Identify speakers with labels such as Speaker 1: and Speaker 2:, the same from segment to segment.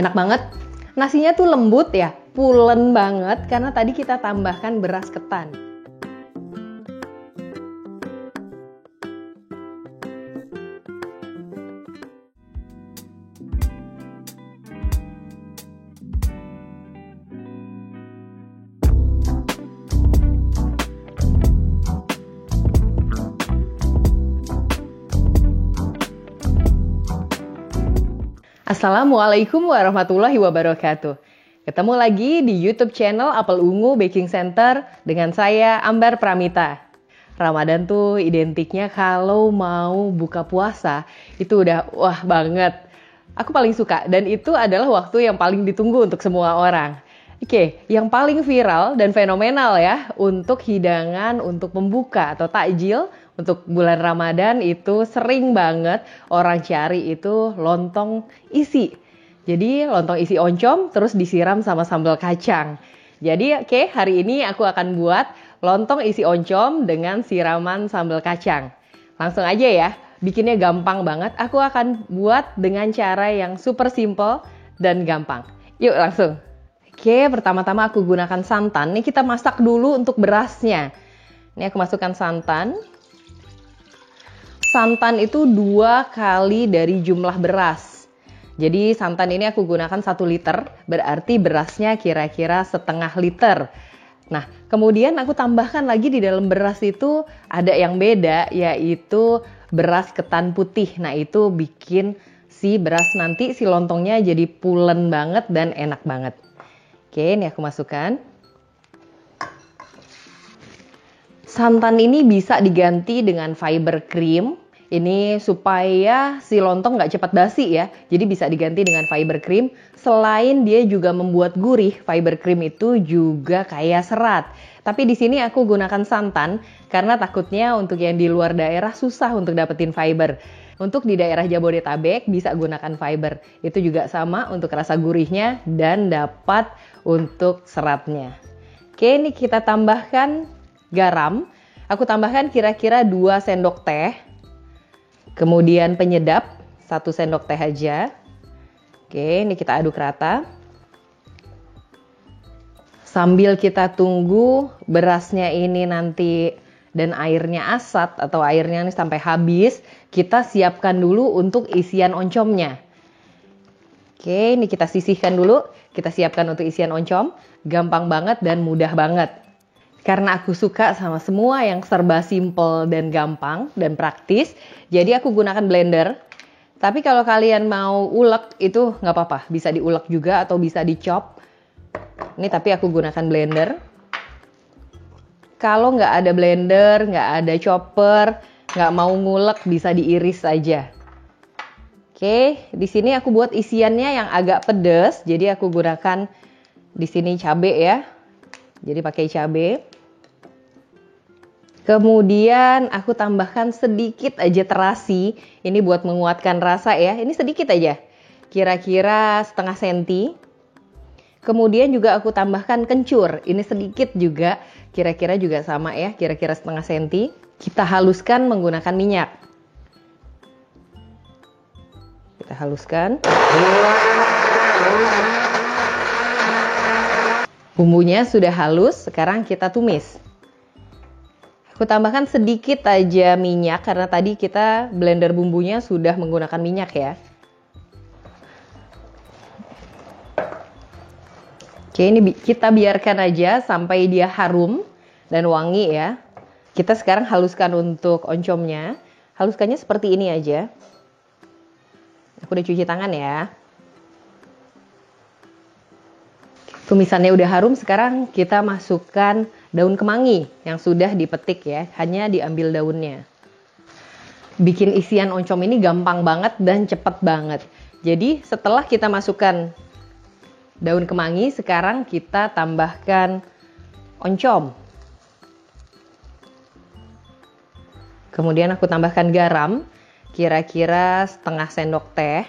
Speaker 1: Enak banget. Nasinya tuh lembut ya, pulen banget karena tadi kita tambahkan beras ketan. Assalamualaikum warahmatullahi wabarakatuh. Ketemu lagi di YouTube channel Apel Ungu Baking Center dengan saya Ambar Pramita. Ramadan tuh identiknya kalau mau buka puasa itu udah wah banget. Aku paling suka dan itu adalah waktu yang paling ditunggu untuk semua orang. Oke, yang paling viral dan fenomenal ya untuk hidangan untuk pembuka atau takjil untuk bulan Ramadan itu sering banget orang cari itu lontong isi. Jadi lontong isi oncom terus disiram sama sambal kacang. Jadi hari ini aku akan buat lontong isi oncom dengan siraman sambal kacang. Langsung aja ya, bikinnya gampang banget. Aku akan buat dengan cara yang super simple dan gampang. Yuk langsung. Pertama-tama aku gunakan santan. Ini kita masak dulu untuk berasnya. Ini aku masukkan santan. Santan itu 2 kali dari jumlah beras. Jadi santan ini aku gunakan 1 liter, berarti berasnya kira-kira setengah liter. Nah, kemudian aku tambahkan lagi di dalam beras itu ada yang beda, yaitu beras ketan putih. Nah, itu bikin si beras nanti si lontongnya jadi pulen banget dan enak banget. Ini aku masukkan. Santan ini bisa diganti dengan fiber cream. Ini supaya si lontong nggak cepat basi ya. Jadi bisa diganti dengan fiber cream. Selain dia juga membuat gurih, fiber cream itu juga kaya serat. Tapi di sini aku gunakan santan karena takutnya untuk yang di luar daerah susah untuk dapetin fiber. Untuk di daerah Jabodetabek bisa gunakan fiber. Itu juga sama untuk rasa gurihnya dan dapat untuk seratnya. Ini kita tambahkan garam. Aku tambahkan kira-kira 2 sendok teh. Kemudian penyedap 1 sendok teh aja. Ini kita aduk rata. Sambil kita tunggu berasnya ini nanti dan airnya asat atau airnya ini sampai habis, kita siapkan dulu untuk isian oncomnya. Ini kita sisihkan dulu, kita siapkan untuk isian oncom. Gampang banget dan mudah banget. Karena aku suka sama semua yang serba simple dan gampang dan praktis, jadi aku gunakan blender. Tapi kalau kalian mau ulek itu nggak apa-apa, bisa diulek juga atau bisa dicop. Ini tapi aku gunakan blender. Kalau nggak ada blender, nggak ada chopper, nggak mau ngulek bisa diiris saja. Di sini aku buat isiannya yang agak pedas, jadi aku gunakan di sini cabai ya. Jadi pakai cabai. Kemudian aku tambahkan sedikit aja terasi. Ini buat menguatkan rasa ya. Ini sedikit aja. Kira-kira setengah senti. Kemudian juga aku tambahkan kencur. Ini sedikit juga. Kira-kira juga sama ya. Kira-kira setengah senti. Kita haluskan menggunakan minyak. Kita haluskan. Bumbunya sudah halus, sekarang kita tumis. Aku tambahkan sedikit aja minyak karena tadi kita blender bumbunya sudah menggunakan minyak ya. Ini kita biarkan aja sampai dia harum dan wangi ya. Kita sekarang haluskan untuk oncomnya. Haluskannya seperti ini aja. Aku udah cuci tangan ya. Tumisannya udah harum, sekarang kita masukkan daun kemangi yang sudah dipetik ya, hanya diambil daunnya. Bikin isian oncom ini gampang banget dan cepet banget. Jadi setelah kita masukkan daun kemangi, sekarang kita tambahkan oncom. Kemudian aku tambahkan garam, kira-kira setengah sendok teh,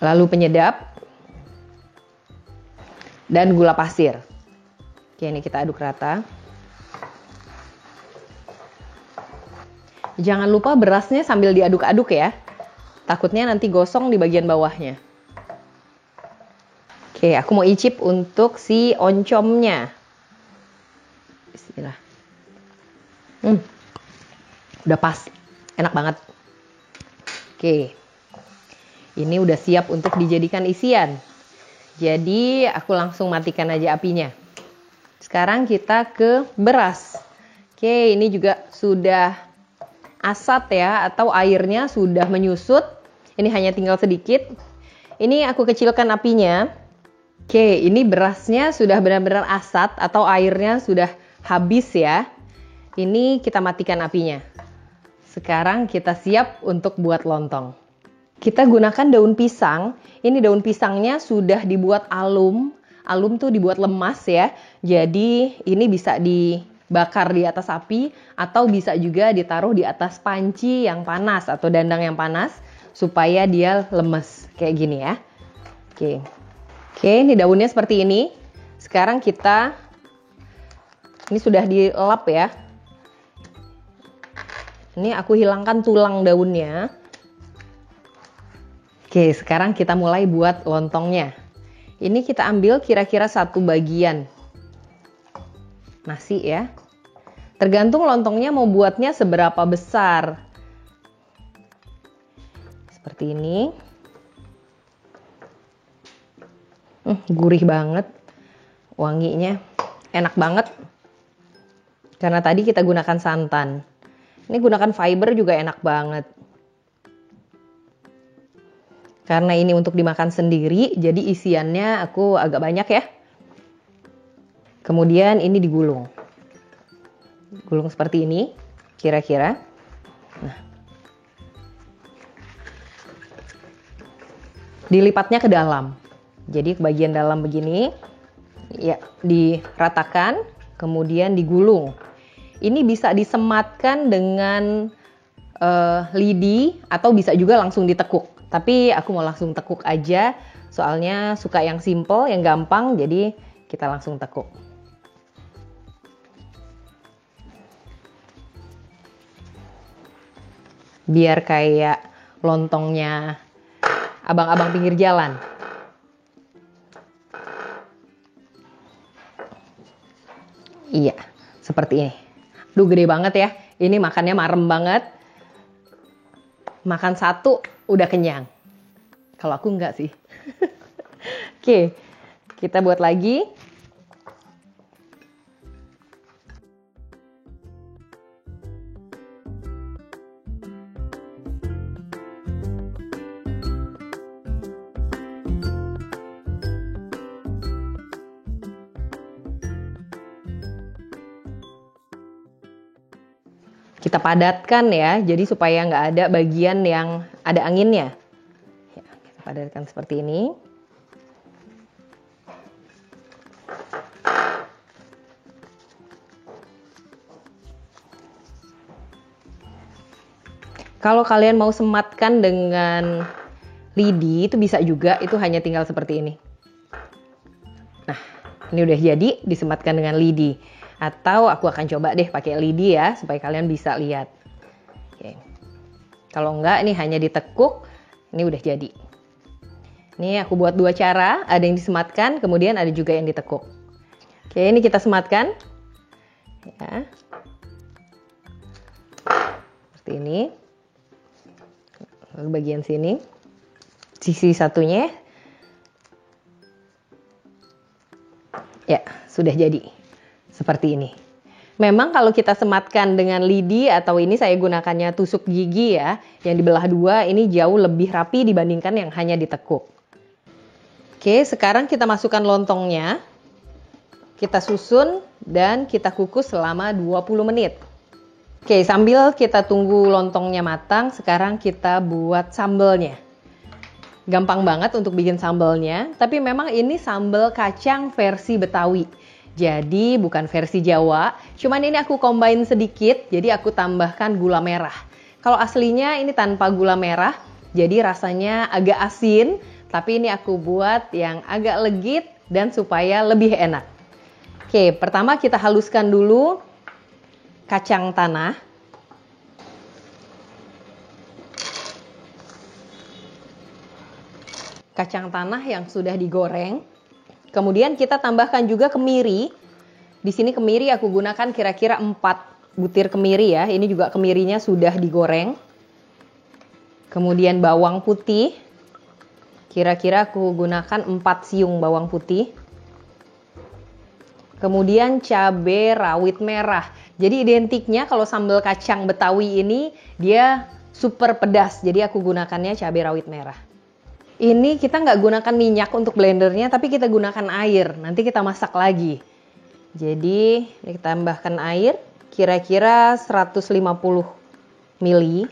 Speaker 1: lalu penyedap, dan gula pasir. Ini kita aduk rata. Jangan lupa berasnya sambil diaduk-aduk ya. Takutnya nanti gosong di bagian bawahnya. Oke, aku mau icip untuk si oncomnya. Bismillah. Udah pas, enak banget. Oke, ini udah siap untuk dijadikan isian. Jadi aku langsung matikan aja apinya. Sekarang kita ke beras. Oke, ini juga sudah asat ya, atau airnya sudah menyusut. Ini hanya tinggal sedikit. Ini aku kecilkan apinya. Oke, ini berasnya sudah benar-benar asat atau airnya sudah habis ya. Ini kita matikan apinya. Sekarang kita siap untuk buat lontong. Kita gunakan daun pisang. Ini daun pisangnya sudah dibuat alum. Alum tuh dibuat lemas ya. Jadi ini bisa dibakar di atas api atau bisa juga ditaruh di atas panci yang panas atau dandang yang panas supaya dia lemes kayak gini ya. Oke. Oke, ini daunnya seperti ini. Sekarang ini sudah dilap ya. Ini aku hilangkan tulang daunnya. Oke, sekarang kita mulai buat lontongnya. Ini kita ambil kira-kira 1 bagian nasi ya. Tergantung lontongnya mau buatnya seberapa besar. Seperti ini. Gurih banget, wanginya enak banget. Karena tadi kita gunakan santan. Ini gunakan fiber juga enak banget. Karena ini untuk dimakan sendiri, jadi isiannya aku agak banyak ya. Kemudian ini digulung. Gulung seperti ini, kira-kira. Nah. Dilipatnya ke dalam. Jadi bagian dalam begini, ya diratakan, kemudian digulung. Ini bisa disematkan dengan lidi atau bisa juga langsung ditekuk. Tapi aku mau langsung tekuk aja, soalnya suka yang simple, yang gampang, jadi kita langsung tekuk. Biar kayak lontongnya abang-abang pinggir jalan. Iya, seperti ini. Duh, gede banget ya. Ini makannya marem banget. Makan 1 udah kenyang. Kalau aku enggak sih. Oke, kita buat lagi. Kita padatkan ya, jadi supaya nggak ada bagian yang ada anginnya. Ya, kita padatkan seperti ini. Kalau kalian mau sematkan dengan lidi, itu bisa juga, itu hanya tinggal seperti ini. Nah, ini udah jadi disematkan dengan lidi. Atau aku akan coba deh pakai lidi ya, supaya kalian bisa lihat. Oke. Kalau enggak, ini hanya ditekuk, ini udah jadi. Ini aku buat 2 cara, ada yang disematkan, kemudian ada juga yang ditekuk. Oke, ini kita sematkan. Ya. Seperti ini. Lalu bagian sini. Sisi satunya. Ya, sudah jadi. Seperti ini. Memang kalau kita sematkan dengan lidi atau ini saya gunakannya tusuk gigi ya, yang dibelah 2, ini jauh lebih rapi dibandingkan yang hanya ditekuk. Oke, sekarang kita masukkan lontongnya. Kita susun dan kita kukus selama 20 menit. Oke, sambil kita tunggu lontongnya matang, sekarang kita buat sambelnya. Gampang banget untuk bikin sambelnya, tapi memang ini sambal kacang versi Betawi. Jadi bukan versi Jawa, cuman ini aku combine sedikit, jadi aku tambahkan gula merah. Kalau aslinya ini tanpa gula merah, jadi rasanya agak asin, tapi ini aku buat yang agak legit dan supaya lebih enak. Oke, pertama kita haluskan dulu kacang tanah. Kacang tanah yang sudah digoreng. Kemudian kita tambahkan juga kemiri. Di sini kemiri aku gunakan kira-kira 4 butir kemiri ya. Ini juga kemirinya sudah digoreng. Kemudian bawang putih. Kira-kira aku gunakan 4 siung bawang putih. Kemudian cabai rawit merah. Jadi identiknya kalau sambal kacang Betawi ini dia super pedas. Jadi aku gunakannya cabai rawit merah. Ini kita nggak gunakan minyak untuk blendernya, tapi kita gunakan air. Nanti kita masak lagi. Jadi kita tambahkan air kira-kira 150 ml.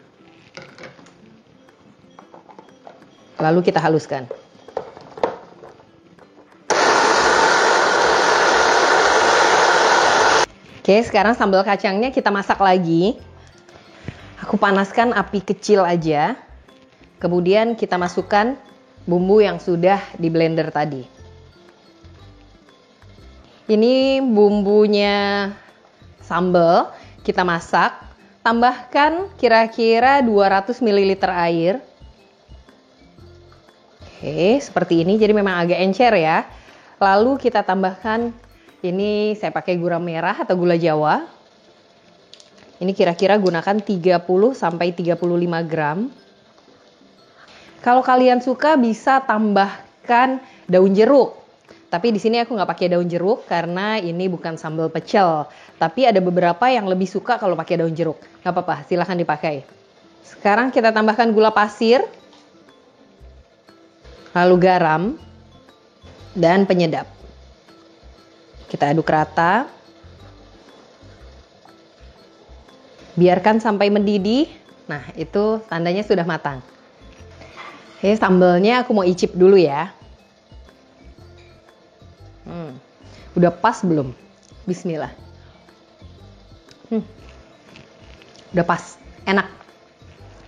Speaker 1: Lalu kita haluskan. Oke, sekarang sambal kacangnya kita masak lagi. Aku panaskan api kecil aja. Kemudian kita masukkan bumbu yang sudah di blender tadi. Ini bumbunya sambal, kita masak. Tambahkan kira-kira 200 ml air. Oke, seperti ini. Jadi memang agak encer ya. Lalu kita tambahkan, ini saya pakai gula merah atau gula Jawa. Ini kira-kira gunakan 30 sampai 35 gram. Kalau kalian suka bisa tambahkan daun jeruk. Tapi di sini aku nggak pakai daun jeruk karena ini bukan sambal pecel. Tapi ada beberapa yang lebih suka kalau pakai daun jeruk. Nggak apa-apa, silahkan dipakai. Sekarang kita tambahkan gula pasir. Lalu garam. Dan penyedap. Kita aduk rata. Biarkan sampai mendidih. Nah, itu tandanya sudah matang. Oke, sambalnya aku mau icip dulu ya. Udah pas belum? Bismillah. Udah pas, enak.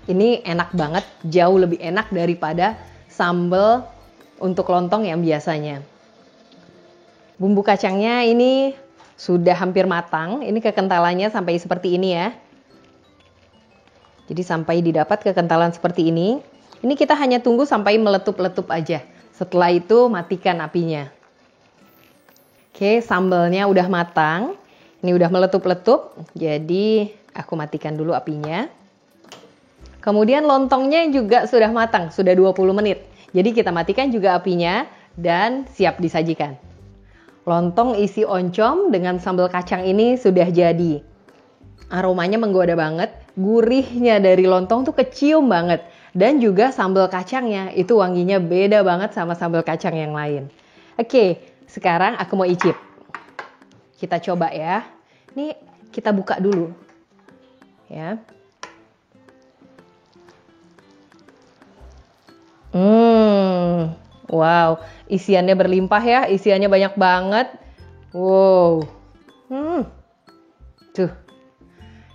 Speaker 1: Ini enak banget, jauh lebih enak daripada sambal untuk lontong yang biasanya. Bumbu kacangnya ini sudah hampir matang. Ini kekentalannya sampai seperti ini ya. Jadi sampai didapat kekentalan seperti ini. Ini kita hanya tunggu sampai meletup-letup aja. Setelah itu matikan apinya. Oke, sambalnya udah matang. Ini udah meletup-letup. Jadi aku matikan dulu apinya. Kemudian lontongnya juga sudah matang, sudah 20 menit. Jadi kita matikan juga apinya dan siap disajikan. Lontong isi oncom dengan sambal kacang ini sudah jadi. Aromanya menggoda banget. Gurihnya dari lontong tuh kecium banget. Dan juga sambal kacangnya itu wanginya beda banget sama sambal kacang yang lain. Oke, sekarang aku mau icip. Kita coba ya. Ini kita buka dulu. Ya. Wow, isiannya berlimpah ya. Isiannya banyak banget. Wow. Tuh.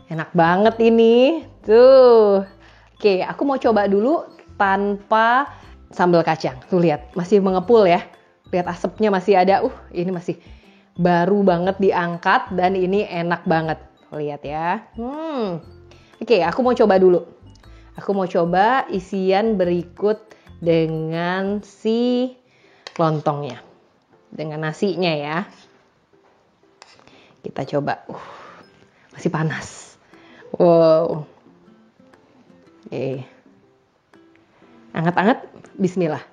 Speaker 1: Enak banget ini. Tuh. Oke, aku mau coba dulu tanpa sambal kacang. Tuh lihat, masih mengepul ya. Lihat asapnya masih ada. Ini masih baru banget diangkat dan ini enak banget. Lihat ya. Oke, aku mau coba dulu. Aku mau coba isian berikut dengan si lontongnya. Dengan nasinya ya. Kita coba. Masih panas. Wow. Oke. Anget-anget, bismillah.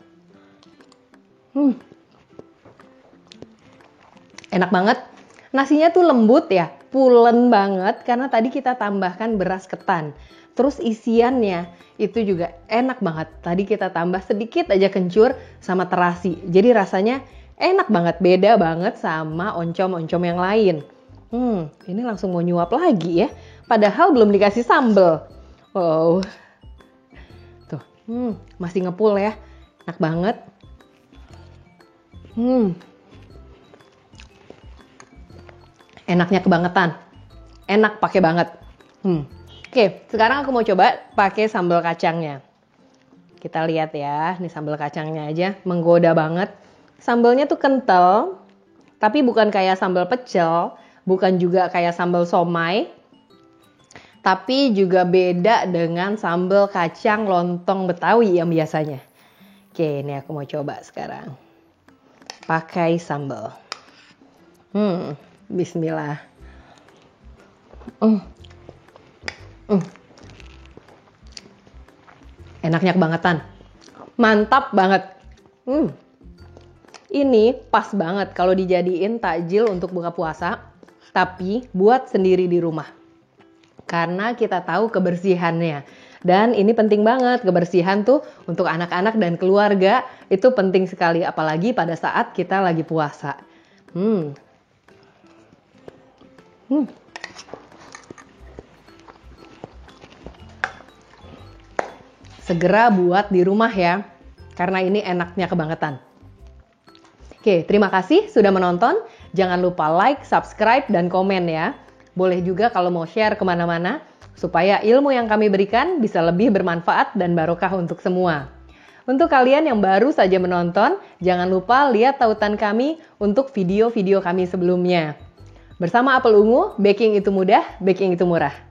Speaker 1: Enak banget. Nasinya tuh lembut ya, pulen banget karena tadi kita tambahkan beras ketan. Terus isiannya itu juga enak banget. Tadi kita tambah sedikit aja kencur sama terasi. Jadi rasanya enak banget, beda banget sama oncom-oncom yang lain. Ini langsung mau nyuap lagi ya. Padahal belum dikasih sambal. Wow. Tuh, masih ngepul ya. Enak banget. Enaknya kebangetan. Enak pakai banget. Oke, sekarang aku mau coba pakai sambal kacangnya. Kita lihat ya, ini sambal kacangnya aja menggoda banget. Sambalnya tuh kental, tapi bukan kayak sambal pecel, bukan juga kayak sambal somai. Tapi juga beda dengan sambal kacang lontong Betawi yang biasanya. Oke, ini aku mau coba sekarang. pakai sambal. Bismillah. Enaknya kebangetan. Mantap banget. Ini pas banget kalau dijadiin takjil untuk buka puasa, tapi buat sendiri di rumah. Karena kita tahu kebersihannya. Dan ini penting banget, kebersihan tuh untuk anak-anak dan keluarga itu penting sekali, apalagi pada saat kita lagi puasa. Segera buat di rumah ya, karena ini enaknya kebangetan. Oke, terima kasih sudah menonton. Jangan lupa like, subscribe, dan komen ya. Boleh juga kalau mau share kemana-mana, supaya ilmu yang kami berikan bisa lebih bermanfaat dan barokah untuk semua. Untuk kalian yang baru saja menonton, jangan lupa lihat tautan kami untuk video-video kami sebelumnya. Bersama Apel Ungu, baking itu mudah, baking itu murah.